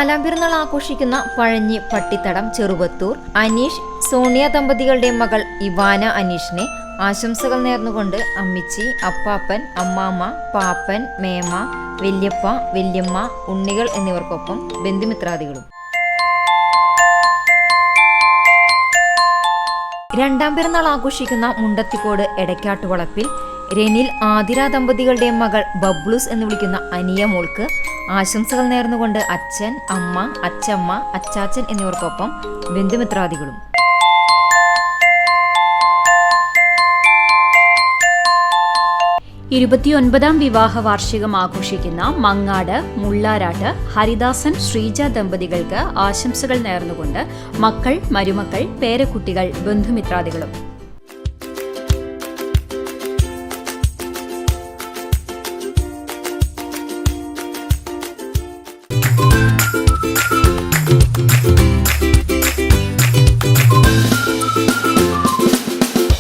നാലാം പിറന്നാൾ ആഘോഷിക്കുന്ന പഴഞ്ഞി പട്ടിത്തടം ചെറുവത്തൂർ അനീഷ് സോണിയ ദമ്പതികളുടെ മകൾ ഇവാന അനീഷിനെ ആശംസകൾ നേർന്നുകൊണ്ട് അമ്മിച്ചി, അപ്പാപ്പൻ, അമ്മാമ്മ, പാപ്പൻ, മേമ, വല്യപ്പ, വല്യമ്മ, ഉണ്ണികൾ എന്നിവർക്കൊപ്പം ബന്ധുമിത്രാദികളും. രണ്ടാം പിറന്നാൾ ആഘോഷിക്കുന്ന മുണ്ടത്തിക്കോട് എടക്കാട്ടുവളപ്പിൽ രനിൽ ആതിര ദമ്പതികളുടെ മകൾ ബബ്ലൂസ് എന്ന് വിളിക്കുന്ന അനിയ മോൾക്ക് ആശംസകൾ നേർന്നുകൊണ്ട് അച്ഛൻ, അമ്മ, അച്ചമ്മ, അച്ചാച്ചൻ എന്നിവർക്കൊപ്പം ബന്ധുമിത്രാദികളും. ഇരുപത്തിയൊൻപതാം വിവാഹ വാർഷികം ആഘോഷിക്കുന്ന മങ്ങാട് മുള്ളാരാട്ട് ഹരിദാസൻ ശ്രീജ ദമ്പതികൾക്ക് ആശംസകൾ നേർന്നുകൊണ്ട് മക്കൾ, മരുമക്കൾ, പേരക്കുട്ടികൾ, ബന്ധുമിത്രാദികളും.